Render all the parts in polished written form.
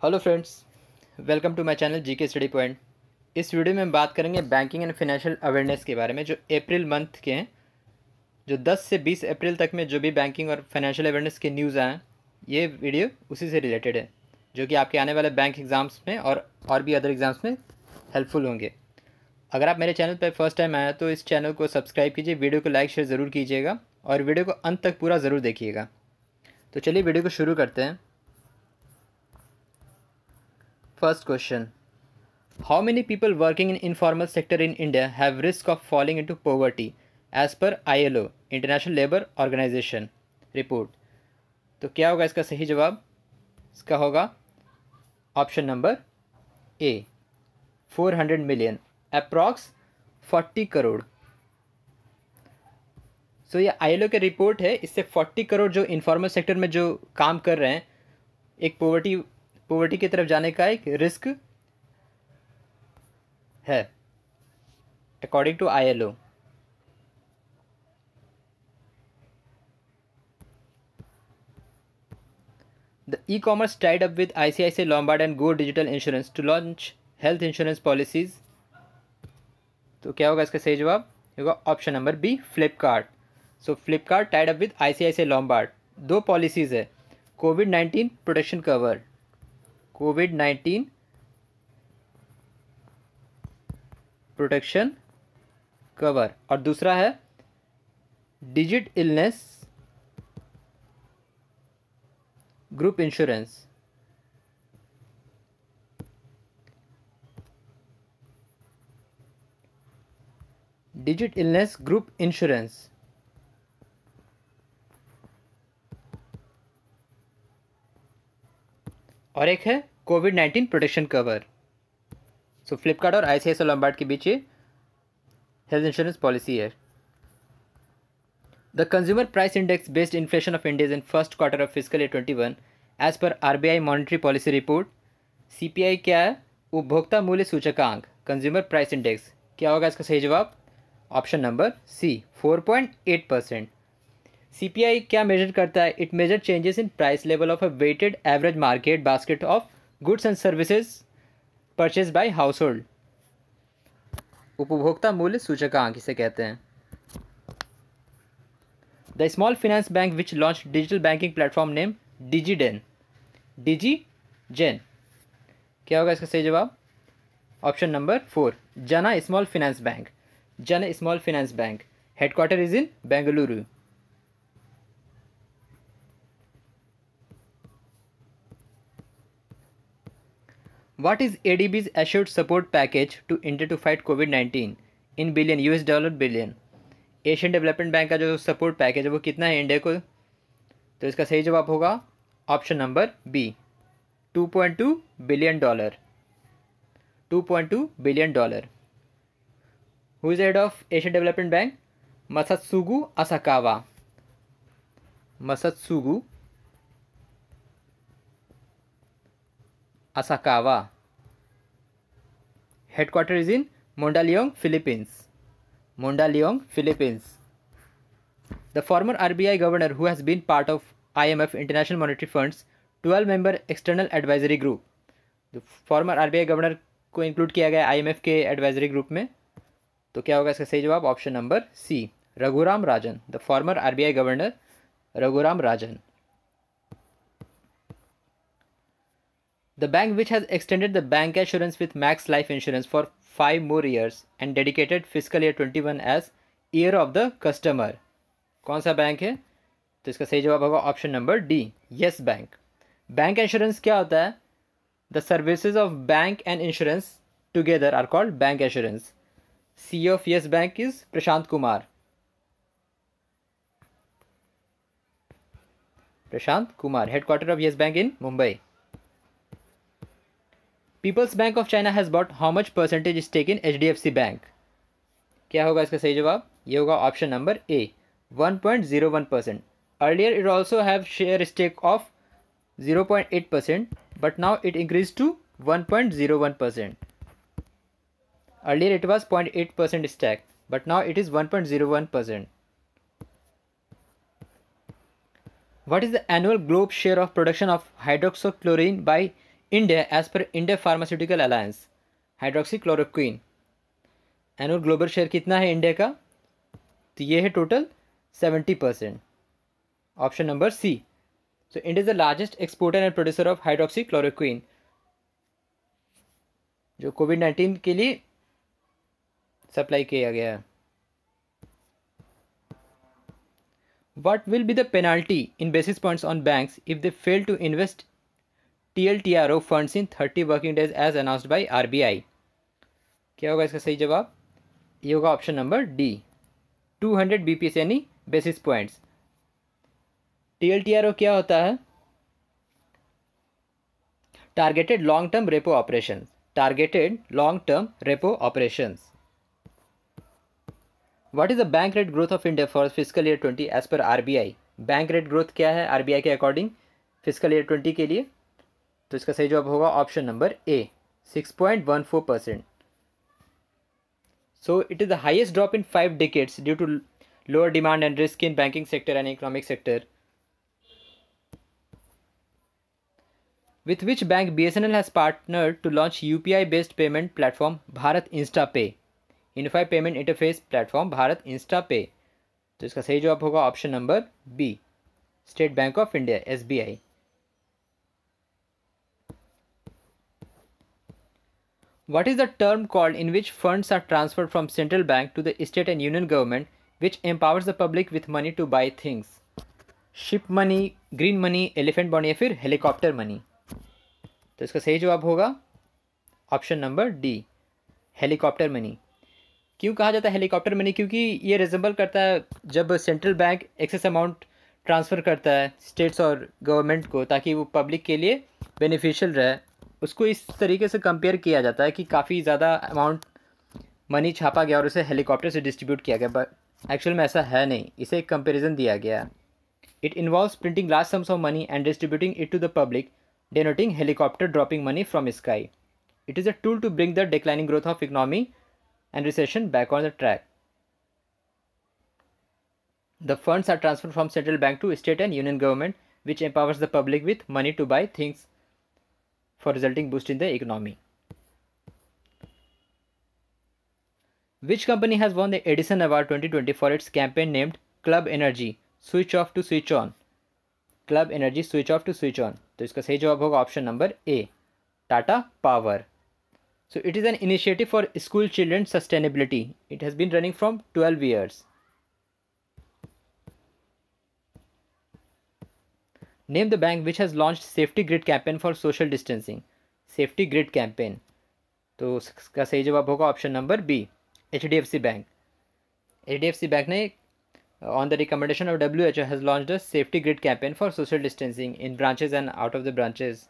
Hello friends, welcome to my channel GK study point. इस video में हम बात करेंगे बैंकिंग एंड फाइनेंशियल अवेयरनेस के बारे में, जो अप्रैल मंथ के हैं। जो 10 से 20 अप्रैल तक में जो भी बैंकिंग और फाइनेंशियल अवेयरनेस के न्यूज़ आए हैं, ये वीडियो उसी से रिलेटेड है, जो कि आपके आने वाले बैंक एग्ज़ाम्स में और भी अदर एग्ज़ाम्स में हेल्पफुल होंगे। अगर आप मेरे चैनल पर फर्स्ट टाइम आया तो इस चैनल को सब्सक्राइब कीजिए, वीडियो को लाइक शेयर ज़रूर कीजिएगा और वीडियो को अंत तक पूरा ज़रूर देखिएगा। तो चलिए वीडियो को शुरू करते हैं। First question: How many people working in informal sector in India have risk of falling into poverty as per ILO International Labour Organization report? तो क्या होगा इसका सही जवाब? इसका होगा option number A, 400 million, approx 40 crore. So ये ILO की रिपोर्ट है। इससे 40 करोड़ जो इनफॉर्मल सेक्टर में जो काम कर रहे हैं, एक पोवर्टी की तरफ जाने का एक रिस्क है, according to ILO। The e-commerce tied up with ICICI Lombard and Go Digital Insurance to launch health insurance policies. तो क्या होगा इसका सही जवाब? होगा option number B, Flipkart. So Flipkart tied up with ICICI Lombard। दो पॉलिसीज़ है, कोविड-19 प्रोटेक्शन कवर, कोविड-19 प्रोटेक्शन कवर, और दूसरा है Digit illness group insurance. Digit illness group insurance. और एक है कोविड-19 प्रोटेक्शन कवर। सो फ्लिपकार्ट और ICICI लॉम्बार्ड के बीच ये हेल्थ इंश्योरेंस पॉलिसी है। The consumer price index based inflation of India in first quarter of physical year 21 as पर RBI monetary policy report. CPI क्या है? उपभोक्ता मूल्य सूचकांक, कंज्यूमर प्राइस इंडेक्स। क्या होगा इसका सही जवाब? Option number C, 4.8%। CPI क्या मेजर करता है? It measure changes in price level of a weighted average market basket of goods and services purchase by household. उपभोक्ता मूल्य सूचकांक इसे कहते हैं। The small finance bank which launch digital banking platform name DigiDen, DigiGen. क्या होगा इसका सही जवाब? Option number 4, Jana small finance bank. Jan small finance bank, headquarter is in Bengaluru. What is ADB's assured support package to India to fight COVID-19 in billion $? Billion? Asian development bank का जो support package है वो कितना है इंडिया को? तो इसका सही जवाब होगा option number B, $2.2 billion. $2.2 billion. Who is head of Asian development bank? Masatsugu Asakawa. Masatsugu Asakawa. Headquarter is in Mondaleong, Philippines. Mondaleong, Philippines. The former RBI governor who has been part of IMF International Monetary Fund's 12-member external advisory group. The former RBI governor को include किया गया IMF के advisory group में। तो क्या होगा इसका सही जवाब? Option number C, Raghuram Rajan. The former RBI governor Raghuram Rajan. The bank which has extended the bank assurance with Max Life Insurance for 5 more years and dedicated fiscal year 21 as Year of the Customer, कौन सा bank है? तो इसका सही जवाब होगा option number D, Yes Bank. Bank insurance क्या होता है? The services of bank and insurance together are called bank insurance. CEO of Yes Bank is Prashant Kumar. Prashant Kumar, headquarter of Yes Bank in Mumbai. People's Bank of China has bought how much percentage stake in HDFC bank? क्या होगा इसका सही जवाब? ये होगा option number A, 1.01%। Earlier it also have share stake of 0.8%, but now it increase to 1.01%। Earlier it was 0.8% stake, but now it is 1.01%। What is the annual globe share of production of hydroxychloroquine by India as per India pharmaceutical alliance hydroxychloroquine annual global share कितना है India का? तो ये है total 70%। Option number C. So India is the largest exporter and producer of hydroxychloroquine, जो कोविड-19 के लिए सप्लाई किया गया है। What will be the penalty in basis points on banks if they fail to invest TLTRO funds in 30 working days as announced by RBI? क्या होगा इसका सही जवाब? ये होगा ऑप्शन नंबर डी, 200 BPS यानी बेसिस पॉइंट्स। TLTRO क्या होता है? Targeted long term repo operations. Targeted long term repo operations. What is the bank rate growth of India for fiscal year 20 as per RBI? Bank rate growth क्या है RBI के according physical year 20 के लिए? तो इसका सही जवाब होगा option number A, 6.14%। So it is the highest drop in 5 decades due to lower demand and risk in banking sector and economic sector. With which bank BSNL has partnered to launch UPI based payment platform Bharat InstaPay? Unified payment interface platform Bharat InstaPay. तो इसका सही जवाब होगा option number B, State Bank of India SBI। What is the term called in which funds are transferred from central bank to the state and union government which empowers the public with money to buy things? Ship money, green money, elephant bond या फिर helicopter money? तो इसका सही जवाब होगा option number D, helicopter money. क्यों कहा जाता है हेलीकॉप्टर मनी? क्योंकि ये रिजेंबल करता है जब central bank excess amount transfer करता है स्टेट्स और गवर्नमेंट को ताकि वो पब्लिक के लिए बेनिफिशियल रहे, उसको इस तरीके से कंपेयर किया जाता है कि काफ़ी ज़्यादा अमाउंट मनी छापा गया और उसे हेलीकॉप्टर से डिस्ट्रीब्यूट किया गया, बट एक्चुअल में ऐसा है नहीं, इसे एक कंपेरिजन दिया गया। It involves printing large sums of money and distributing it to the public, denoting helicopter dropping money from sky. It is a tool to bring the declining growth of economy and recession back on the track. The funds are transferred from central bank to state and union government, which empowers the public with money to buy things for resulting boost in the economy. Which company has won the Edison Award 2020 for its campaign named Club Energy Switch Off to Switch On? Club Energy Switch Off to Switch On. तो इसका सही जवाब होगा option number A, Tata power. So it is an initiative for school children sustainability. It has been running from 12 years. Name the bank which has launched safety grid campaign for social distancing. Safety grid campaign. तो इसका सही जवाब होगा option number B, HDFC bank. HDFC bank ने on the recommendation of WHO has launched a safety grid campaign for social distancing in branches and out of the branches.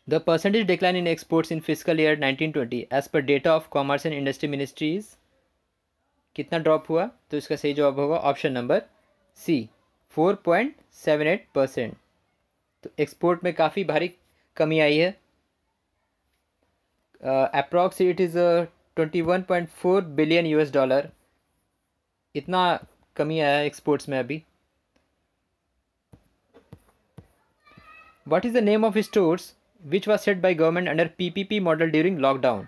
The percentage decline in exports in fiscal year 1920 as per data of Commerce and Industry Ministries, कितना drop हुआ? तो इसका सही जवाब होगा option number सी, 4.78%। तो export में काफ़ी भारी कमी आई है। अप्रॉक्स इट इज़ 21.4 बिलियन $, इतना कमी आया है एक्सपोर्ट्स में अभी। What is the name of stores which was set by government under PPP model during lockdown?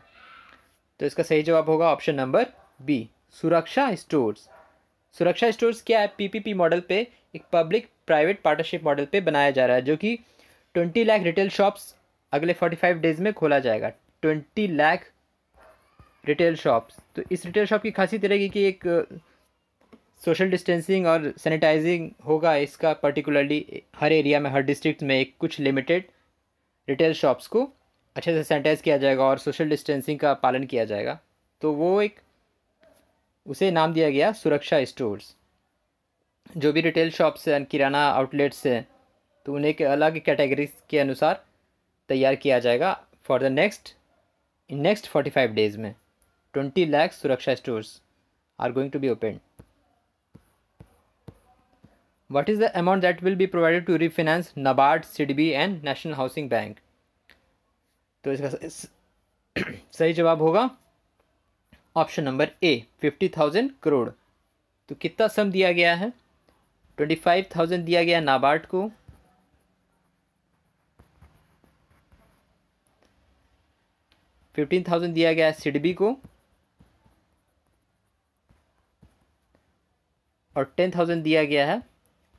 तो इसका सही जवाब होगा ऑप्शन नंबर बी, सुरक्षा स्टोर्स। सुरक्षा स्टोर्स क्या है? PPP मॉडल पे एक पब्लिक प्राइवेट पार्टनरशिप मॉडल पे बनाया जा रहा है, जो कि 20 लाख रिटेल शॉप्स अगले 45 डेज में खोला जाएगा। 20 लाख रिटेल शॉप्स। तो इस रिटेल शॉप की खासियत रहेगी कि एक सोशल डिस्टेंसिंग और सैनिटाइजिंग होगा इसका, पर्टिकुलरली हर एरिया में, हर डिस्ट्रिक्ट में एक कुछ लिमिटेड रिटेल शॉप्स को अच्छे से सैनिटाइज किया जाएगा और सोशल डिस्टेंसिंग का पालन किया जाएगा। तो वो एक, उसे नाम दिया गया सुरक्षा स्टोर्स। जो भी रिटेल शॉप्स हैं, किराना आउटलेट्स हैं, तो उन्हें एक अलग कैटेगरी के अनुसार तैयार किया जाएगा फॉर द नेक्स्ट 45 डेज में। 20 lakh Suraksha stores are going to be open. What is the amount that will be provided to refinance NABARD, CDB and National Housing Bank? तो इसका सही जवाब होगा ऑप्शन नंबर ए, 50,000 करोड़। तो कितना सम दिया गया है? 25,000 दिया गया नाबार्ड को, 15,000 दिया गया है सिडबी को और 10,000 दिया गया है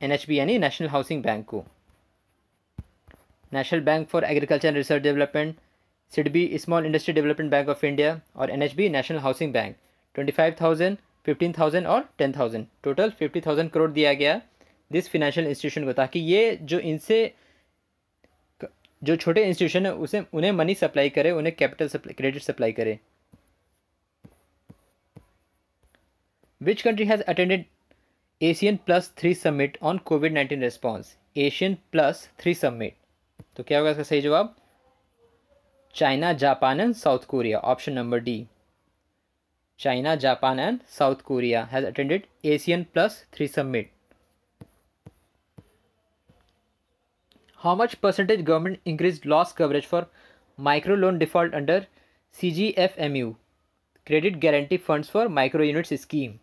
एनएचबी यानी नेशनल हाउसिंग बैंक को। National bank for agriculture and research development, SIDBI small industry development bank of India और एनएचबी नेशनल हाउसिंग बैंक 25,000, 15,000 और 10,000, टोटल 50,000 करोड़ दिया गया दिस फिनेंशियल इंस्टीट्यूशन को, ताकि ये जो इनसे जो छोटे इंस्टीट्यूशन है उसे उन्हें मनी सप्लाई करे, उन्हें कैपिटल सप्लाई, क्रेडिट सप्लाई करे। Which country has attended Asian +3 summit on covid response? Asian +3 summit, तो क्या होगा इसका सही जवाब? China, Japan and south Korea, option number D. China, Japan and south Korea has attended Asian +3 summit. How much percentage government increased loss coverage for micro loan default under CGFMU, Credit Guarantee Funds for Micro Units Scheme?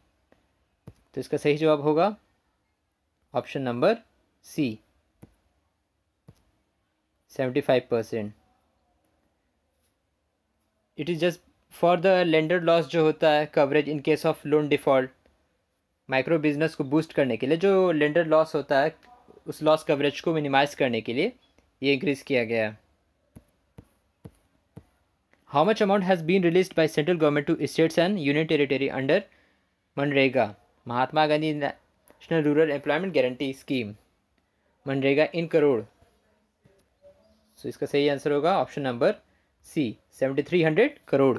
तो इसका सही जवाब होगा option number C, 75%। It is just for the lender loss जो होता है coverage in case of loan default, micro business को boost करने के लिए जो लेंडर लॉस होता है उस लॉस कवरेज को मिनिमाइज करने के लिए ये इंक्रीज़ किया गया है। How much amount has been released by central government to states and union territory under MNREGA, Mahatma Gandhi national rural employment guarantee scheme, MNREGA इन करोड़? सो इसका सही आंसर होगा option number C, 7,300 crore.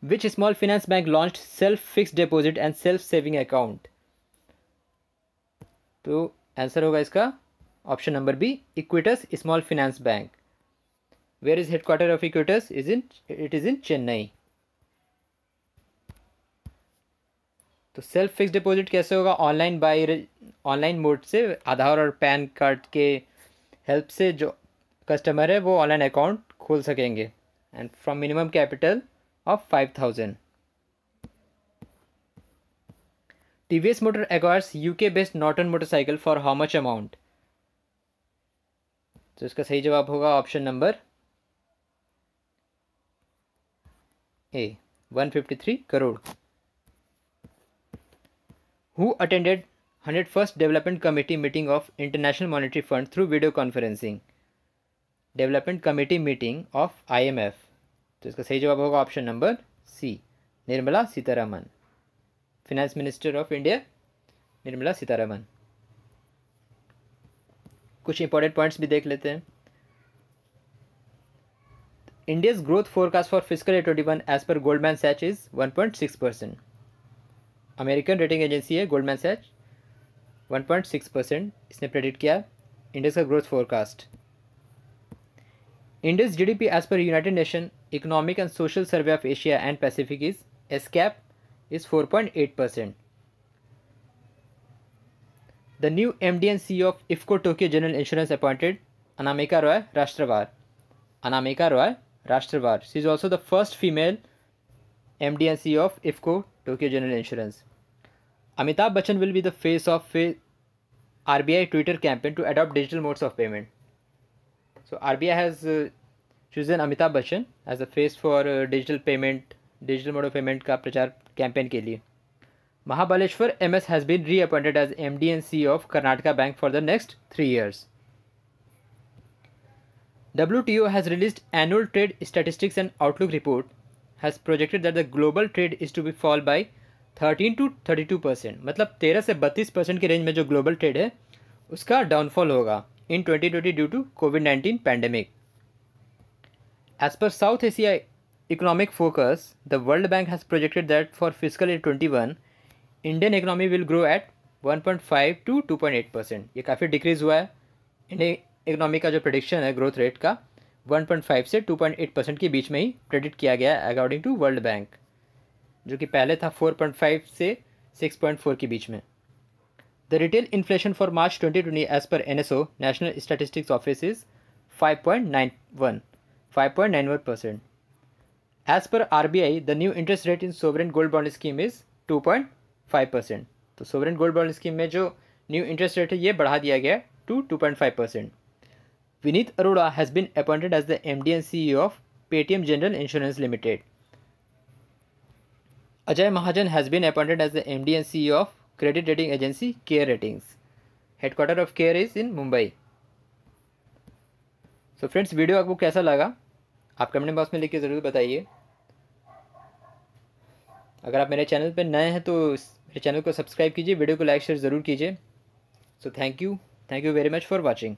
Which small finance bank launched self fixed deposit and self saving account? तो answer होगा इसका option number B, Equitas small finance bank. Where is headquarter of Equitas? It is in Chennai. तो self fix deposit कैसे होगा? Online mode से आधार और pan card के help से जो कस्टमर है वो ऑनलाइन अकाउंट खोल सकेंगे and from minimum capital of 5,000। TVS Motor acquires UK based Norton motorcycle for how much amount? तो इसका सही जवाब होगा option number A, 153 crore. Who attended 101st Development Committee meeting of International Monetary Fund through video conferencing? Development Committee meeting of IMF, तो इसका सही जवाब होगा option number C, Nirmala Sitharaman, finance minister of India Nirmala Sitharaman. कुछ इंपॉर्टेंट पॉइंट्स भी देख लेते हैं। India's growth forecast for fiscal year 21 as per Goldman Sachs is 1.6%। American rating agency है गोल्डमैन सैच, 1.6% इसने प्रेडिक्ट किया इंडिया का growth forecast. India's GDP as per United Nation economic and social survey of Asia and Pacific is ESCAP is 4.8%. The new MD and CEO of IFFCO Tokyo General Insurance appointed Anamika Roy Rashtravar. Anamika Roy Rashtravar. She is also the first female MD and CEO of IFFCO Tokyo General Insurance. Amitabh Bachchan will be the face of RBI Twitter campaign to adopt digital modes of payment. So RBI has chosen Amitabh Bachchan as the face for digital mode of payment का प्रचार campaign के लिए। Mahabaleshwar MS has been reappointed as MD and CEO of Karnataka Bank for the next 3 years. WTO has released annual trade statistics and outlook report has projected that the global trade is to be fall by 13 to 32%, मतलब 13 से 32% के range में जो global trade है उसका downfall होगा in 2020 due to कोविड-19 pandemic. As per South Asia Economic Focus, the World Bank has projected that for fiscal year 21, Indian economy will grow at 1.5 to 2.8%. ये काफ़ी डिक्रीज़ हुआ है। इंडियन इकोनॉमी का जो प्रेडिक्शन है ग्रोथ रेट का 1.5 से 2.8% के बीच में ही प्रेडिक्ट किया गया है अकॉर्डिंग टू वर्ल्ड बैंक, जो कि पहले था 4.5 से 6.4 के बीच में। The retail inflation for March 2020 as per NSO national statistics office is 5.91%. As per RBI, the new interest rate in sovereign gold bond scheme is 2.5%. तो sovereign gold bond scheme में जो new interest rate है ये बढ़ा दिया गया to 2.5%. Vineet Arora has been appointed as the MD and CEO of Paytm General Insurance Limited. Ajay Mahajan has been appointed as the MD and CEO of credit rating agency CARE Ratings. Headquarter of CARE is in Mumbai. So friends, video आपको कैसा लगा आप comment box में लिख के ज़रूर बताइए। अगर आप मेरे चैनल पर नए हैं तो मेरे चैनल को सब्सक्राइब कीजिए, वीडियो को लाइक शेयर ज़रूर कीजिए। So thank you very much for watching.